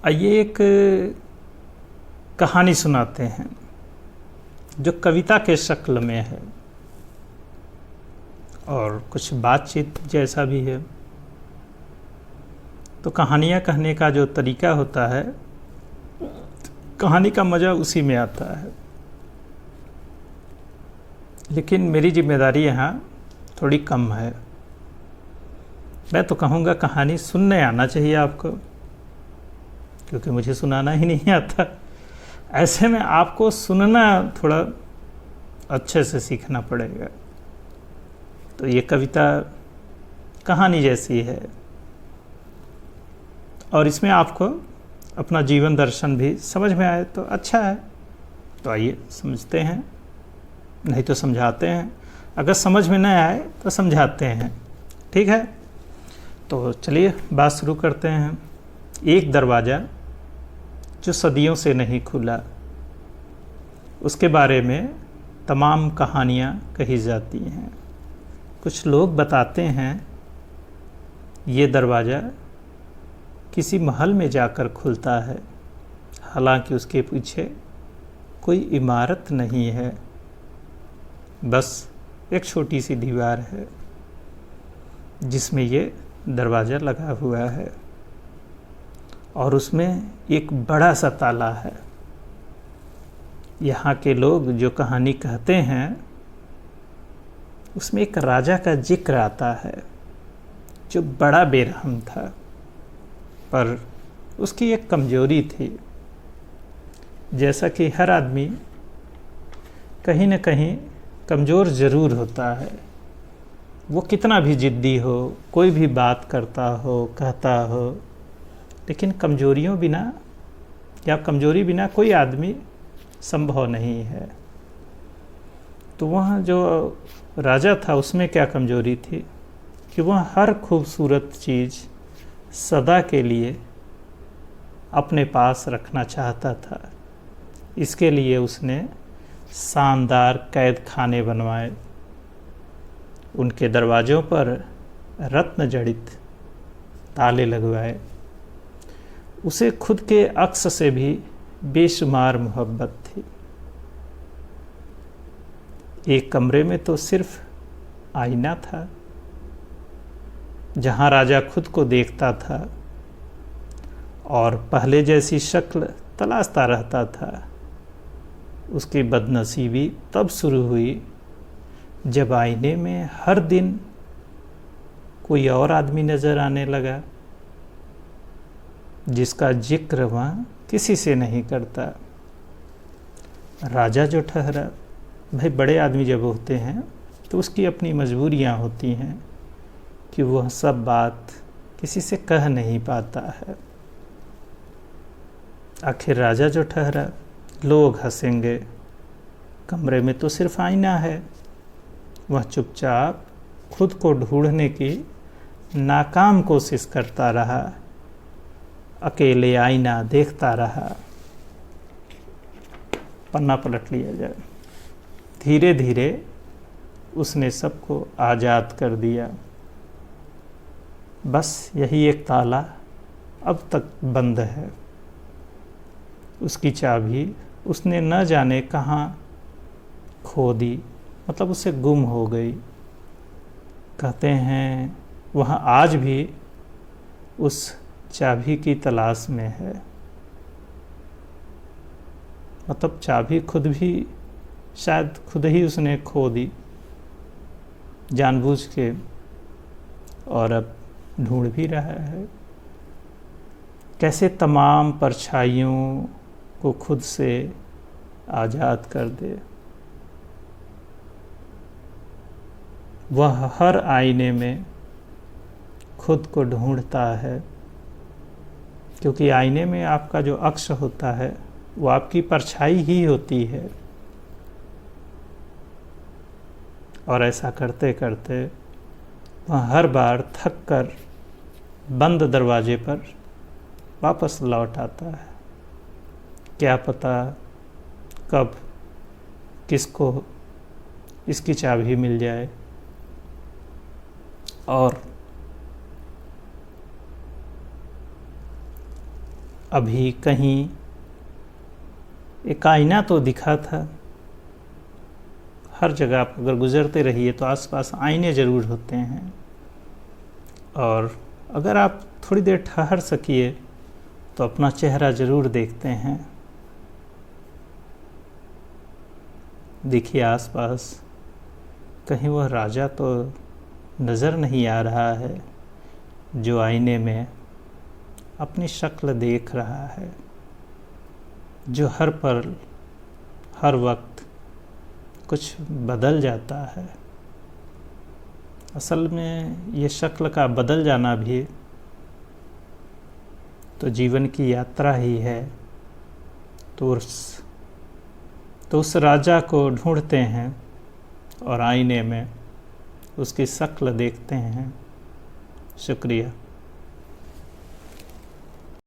आइए एक कहानी सुनाते हैं जो कविता के शक्ल में है और कुछ बातचीत जैसा भी है। तो कहानियाँ कहने का जो तरीका होता है, कहानी का मज़ा उसी में आता है। लेकिन मेरी जिम्मेदारी यहाँ थोड़ी कम है। मैं तो कहूँगा कहानी सुनने आना चाहिए आपको, क्योंकि मुझे सुनाना ही नहीं आता। ऐसे में आपको सुनना थोड़ा अच्छे से सीखना पड़ेगा। तो ये कविता कहानी जैसी है और इसमें आपको अपना जीवन दर्शन भी समझ में आए तो अच्छा है। तो आइए समझते हैं, नहीं तो समझाते हैं। अगर समझ में न आए तो समझाते हैं, ठीक है। तो चलिए बात शुरू करते हैं। एक दरवाज़ा जो सदियों से नहीं खुला, उसके बारे में तमाम कहानियाँ कही जाती हैं। कुछ लोग बताते हैं ये दरवाज़ा किसी महल में जाकर खुलता है, हालांकि उसके पीछे कोई इमारत नहीं है, बस एक छोटी सी दीवार है जिसमें ये दरवाज़ा लगा हुआ है और उसमें एक बड़ा सा ताला है। यहाँ के लोग जो कहानी कहते हैं उसमें एक राजा का जिक्र आता है जो बड़ा बेरहम था, पर उसकी एक कमजोरी थी। जैसा कि हर आदमी कहीं न कहीं कमज़ोर ज़रूर होता है। वो कितना भी ज़िद्दी हो, कोई भी बात करता हो, कहता हो, लेकिन कमजोरियों बिना या कमजोरी बिना कोई आदमी संभव नहीं है। तो वह जो राजा था उसमें क्या कमजोरी थी कि वह हर खूबसूरत चीज़ सदा के लिए अपने पास रखना चाहता था। इसके लिए उसने शानदार कैद खाने बनवाए, उनके दरवाज़ों पर रत्न जड़ित ताले लगवाए। उसे खुद के अक्स से भी बेशुमार मोहब्बत थी। एक कमरे में तो सिर्फ आईना था जहाँ राजा खुद को देखता था और पहले जैसी शक्ल तलाशता रहता था। उसकी बदनसीबी तब शुरू हुई जब आईने में हर दिन कोई और आदमी नज़र आने लगा जिसका जिक्र वह किसी से नहीं करता। राजा जो ठहरा, भाई बड़े आदमी जब होते हैं तो उसकी अपनी मजबूरियां होती हैं कि वह सब बात किसी से कह नहीं पाता है। आखिर राजा जो ठहरा, लोग हंसेंगे, कमरे में तो सिर्फ आईना है। वह चुपचाप खुद को ढूंढने की नाकाम कोशिश करता रहा, अकेले आईना देखता रहा। पन्ना पलट लिया जाए। धीरे धीरे उसने सबको आज़ाद कर दिया। बस यही एक ताला अब तक बंद है। उसकी चाबी उसने न जाने कहाँ खो दी, मतलब उससे गुम हो गई। कहते हैं वह आज भी उस चाबी की तलाश में है। मतलब चाबी खुद भी शायद खुद ही उसने खो दी जानबूझ के, और अब ढूंढ भी रहा है कैसे तमाम परछाइयों को खुद से आज़ाद कर दे। वह हर आईने में खुद को ढूंढता है, क्योंकि आईने में आपका जो अक्स होता है वो आपकी परछाई ही होती है। और ऐसा करते करते वह हर बार थक कर बंद दरवाजे पर वापस लौट आता है। क्या पता कब किसको इसकी चाबी मिल जाए और अभी कहीं एक आईना तो दिखा था। हर जगह आप अगर गुजरते रहिए तो आसपास आईने ज़रूर होते हैं, और अगर आप थोड़ी देर ठहर सकिए तो अपना चेहरा ज़रूर देखते हैं। देखिए आसपास कहीं वह राजा तो नज़र नहीं आ रहा है जो आईने में अपनी शक्ल देख रहा है, जो हर पल हर वक्त कुछ बदल जाता है। असल में ये शक्ल का बदल जाना भी तो जीवन की यात्रा ही है। तो उस राजा को ढूंढते हैं और आईने में उसकी शक्ल देखते हैं। शुक्रिया।